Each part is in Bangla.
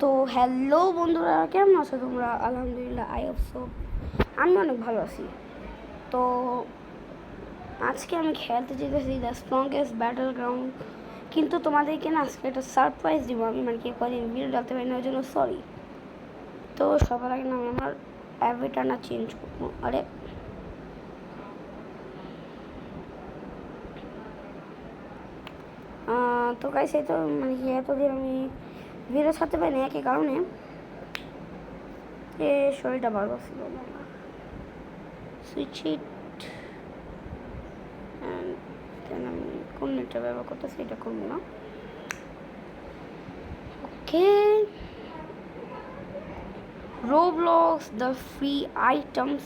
তো হ্যালো বন্ধুরা, কেমন আছো তোমরা? আলহামদুলিল্লাহ, আমি অনেক ভালো আছি। তো আজকে আমি খেলতে যেতেছি দ্য স্ট্রংগেস্ট ব্যাটল গ্রাউন্ড, কিন্তু তোমাদেরকে না আজকে একটা সারপ্রাইজ দিব। আমি মানে কি কদিন ভিডিও ডালতে পারি না, ওই জন্য সরি। তো সবার আগে না আমি আমার অ্যাভেটারটা চেঞ্জ করবো। তো গাইস, এই তো মানে কি এতদিন আমি ভিডিও ছাড়তে পারি না একই কারণে, শরীরটা ভালো ছিল না। সুইচ ইট অ্যান্ড আমি কোন নেটটা ব্যবহার করতেছি এটা করবো না। Okay, Roblox the free items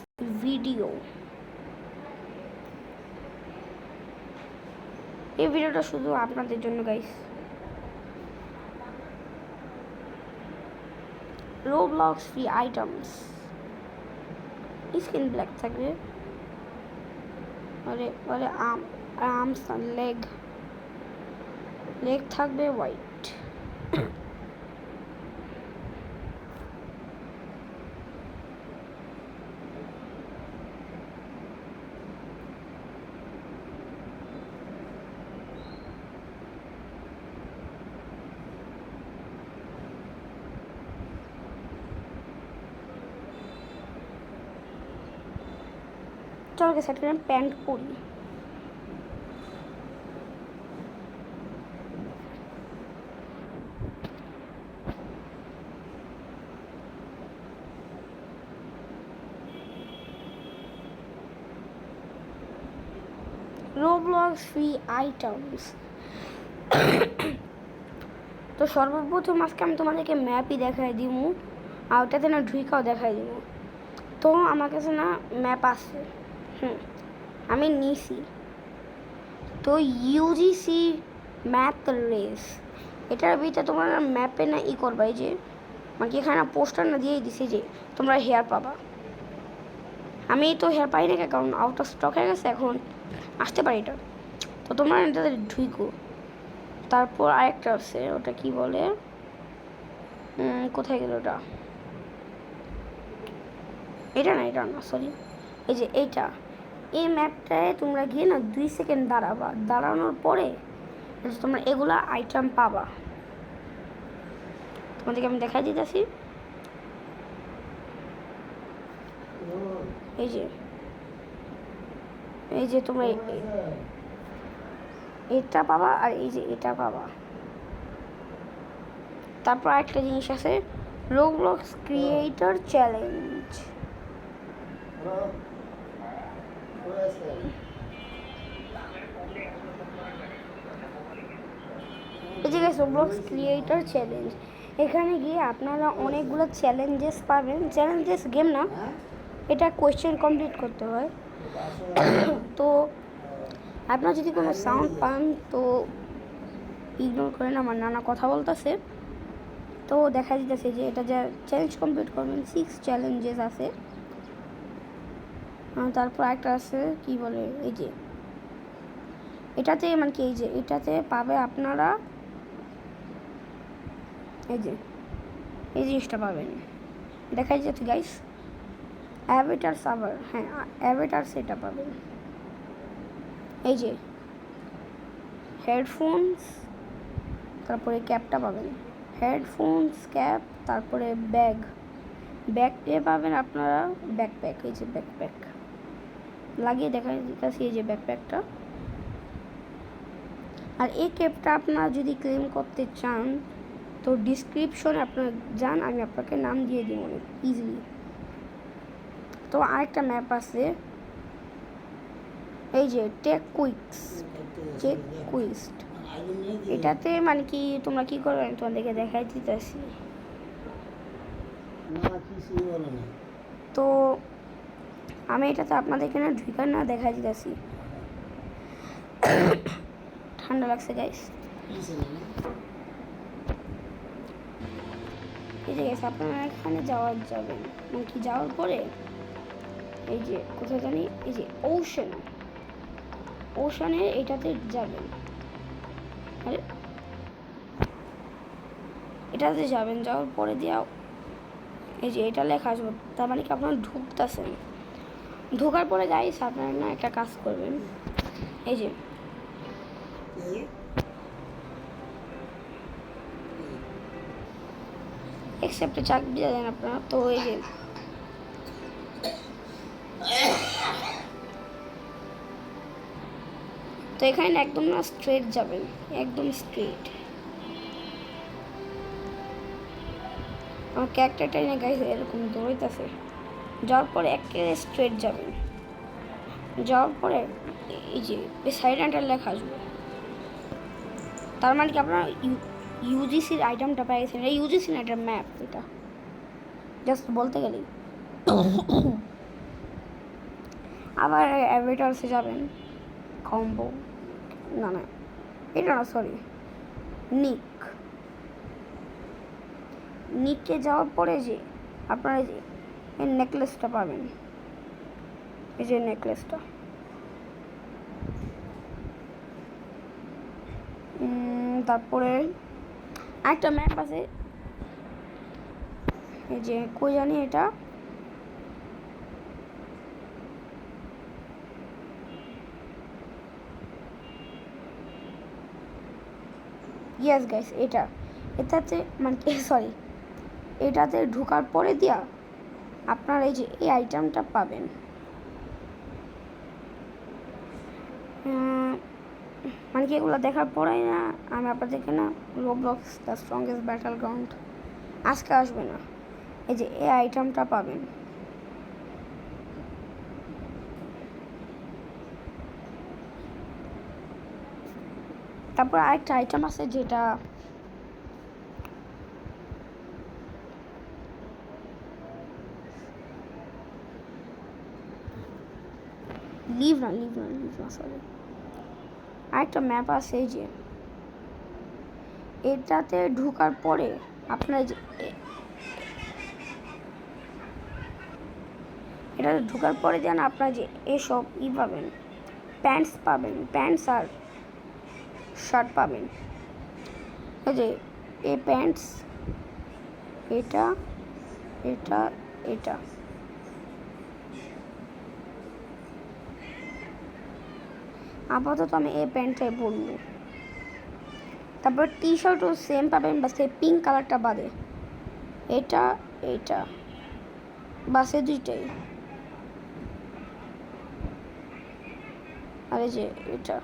video. এই ভিডিওটা শুধু আপনাদের জন্য guys. Roblox free items, skin black থাকবে, আর্মস লেগ থাকবে হোয়াইট। চলো গেছে একটা প্যান্ট পরি। Roblox free items. তো সর্বপ্রথম আজকে আমি তোমাদেরকে ম্যাপই দেখাই দিব, আর ওটাতে না ঢুইকাও দেখাই দিব। তো আমার কাছে না ম্যাপ আছে, আমি নিছি। তো ইউজিসি ম্যাথ রেস, এটার ভিতরে তোমরা ম্যাপে না করবা, এই যে মানে এখানে পোস্টার না দিয়ে দিছি যে তোমরা হেয়ার পাবা। আমি তো হেয়ার পাই না, কারণ আউট অফ স্টক হয়ে গেছে, এখন আসতে পারি এটা। তো তোমরা এটাতে ঢুইকো। তারপর আরেকটা আছে, ওটা কি বলে, কোথায় গেল ওটা? এটা না সরি, এই যে এইটা। এই ম্যাপটায় তোমরা গিয়ে না 2 সেকেন্ড দাঁড়াবা, দাঁড়ানোর পরে তোমরা এগুলা আইটেম পাবা। তোমাদেরকে আমি দেখাই দিতেছি, এই যে তোমরা এটা পাবা, আর এই যে এটা পাবা। তারপর একটা জিনিস আছে, রোবলক্স ক্রিয়েটর চ্যালেঞ্জ। এই যে রোবলক্স ক্রিয়েটর চ্যালেঞ্জ, এখানে গিয়ে আপনারা অনেকগুলো চ্যালেঞ্জেস পাবেন। চ্যালেঞ্জেস গেম না, এটা কোয়েশ্চেন কমপ্লিট করতে হয়। তো আপনারা যদি কোনো সাউন্ড পান তো ইগনোর করেন, আমার নানা কথা বলতেছে। তো দেখা দিতেছে যে এটা যা চ্যালেঞ্জ কমপ্লিট করবেন, 6 চ্যালেঞ্জেস আছে। তারপর একটা আছে কি বলে, এই যে এটাতে মানে কি, এই যে এটাতে পাবে আপনারা এই যে এই জিনিসটা পাবেন, দেখা যাচ্ছে গাইস, অ্যাভেটার সার্ভার। হ্যাঁ, অ্যাভেটার সেটা পাবেন। এই যে হেডফোনস, তারপরে ক্যাপটা পাবেন, হেডফোনস, ক্যাপ, তারপরে ব্যাগ দিয়ে পাবেন আপনারা ব্যাকপ্যাক। এই যে ব্যাকপ্যাক লাগিয়ে দেখা দিতেছি, এই যে ব্যাকপ্যাকটা। আর এই ক্যাপটা আপনারা যদি ক্লেম করতে চান তো ডিসক্রিপশনে আপনারা যান, আমি আপনাকে নাম দিয়ে দিব অনেক ইজিলি। তো আরেকটা ম্যাপ আছে, এই যে টেক কুইস্ট। এটাতে মানে কি তোমরা কি করবে, আমি তোমাদেরকে দেখাই দিতেছি। তো আমি এটাতে আপনাদেরকে না ঢুকার না দেখাই দিতেছি। ঠান্ডা লাগছে গাইস। এই যে গাইস, আপনারা এখানে যাবেন, মানে কি যাওয়ার পরে এই যে কোথায় জানি, এই যে ওশানে এটাতে যাবেন। আরে এটাতে যাবেন, যাওয়ার পরে দিয়ে এই যে এটা লেখা আসবে, তার মানে কি আপনারা ঢুকতেছেন। ঢোকার পরে গাইস আপনারা না একটা কাজ করবেন, এই যে অ্যাকসেপ্টে চাপ দিয়ে দেন আপনারা। তো এই যে তো এখানে একদম না স্ট্রেট যাবেন, একদম স্ট্রেট। আমার ক্যারেক্টারটা না গাইস এরকম দৌড়াইতেছে। যাওয়ার পরে একেবারে স্ট্রেট যাবেন, যাওয়ার পরে এই যে সাইড হ্যান্ডার লেখা আসবে, তার মানে কি আপনারা ইউজিসির আইটেমটা পেয়ে গেছেন। এটা ইউজিসি না, এটা ম্যাপ। এটা জাস্ট বলতে গেলেই আবার অ্যাভেটার্সে যাবেন, কম্বো না না এটা না, সরি, নিকে যাওয়ার পরে যে আপনারা যে এই নেকলেসটা পাবেন, এই যে নেকলেসটা, তারপরে একটা ম্যাপ আছে, এই যে কই জানি এটা, ইয়েস গাইস এটাতে মানে সরি, এটাতে ঢোকার পরে দিয়া আপনারা এই যে এই আইটেমটা পাবেন। মানে কি এগুলো দেখার পরেই না আমি আপনাদেরকে না Roblox the strongest battle ground আজকে আসবে না, এই যে এই আইটেমটা পাবেন। তারপর আরেকটা আইটেম আছে যেটা লিভ না সরি, আরেকটা ম্যাপ আছে, এই যে এটাতে ঢোকার পরে আপনারা যে এটাতে ঢোকার পরে যেন আপনারা যে এসব পাবেন, প্যান্টস আর শার্ট পাবেন। এই যে এই প্যান্টস, এটা এটা এটা আপাতত আমি এই প্যান্টটাই পরবো। তারপর টি শার্টও সেম পাবেন, বাস এই পিঙ্ক কালারটা বাদে, এটা এইটা বাস এই দুইটাই। আর এই যে এটা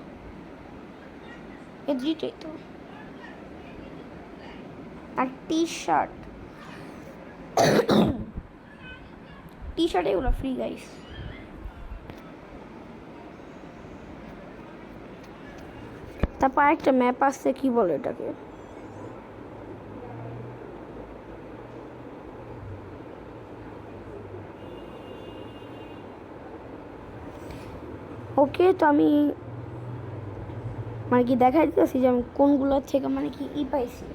এই দুইটাই তো। আর টি শার্ট এগুলো ফ্রি গাইস। তারপর একটা ম্যাপ আসছে, কি বলে এটাকে, ওকে। তো আমি মানে কি দেখাই দিতেছি যে আমি কোনগুলোর থেকে মানে কি পাইছি।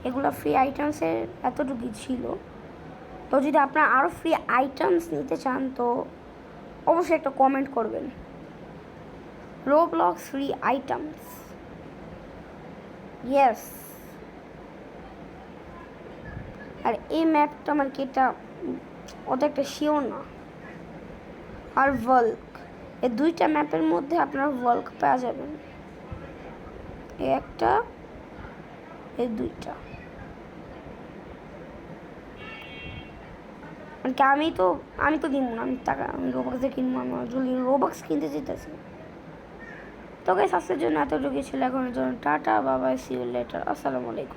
এগুলো ফ্রি আইটেমসের এতটুকুই ছিল। তো যদি আপনারা আরও ফ্রি আইটেমস নিতে চান তো অবশ্যই একটা কমেন্ট করবেন, রোবলক্স ফ্রি আইটেমস, ইয়েস। আর এই ম্যাপটা মানে কি এটা অত একটা শিওর না। আর ভল্ক, এই দুইটা ম্যাপের মধ্যে আপনারা ভল্ক পাওয়া যাবেন, এই একটা এই দুইটা। মানে কি আমি তো কিনবো না, আমি রোবক্সে কিনবো, আমার যদি রোবক্স কিনতে যেতেছি। তো গাইস আজকের জন্য এতটুকু ছিল, এখনের জন্য টাটা, বাবাই, সি ইউ লেটার, আসসালামু আলাইকুম।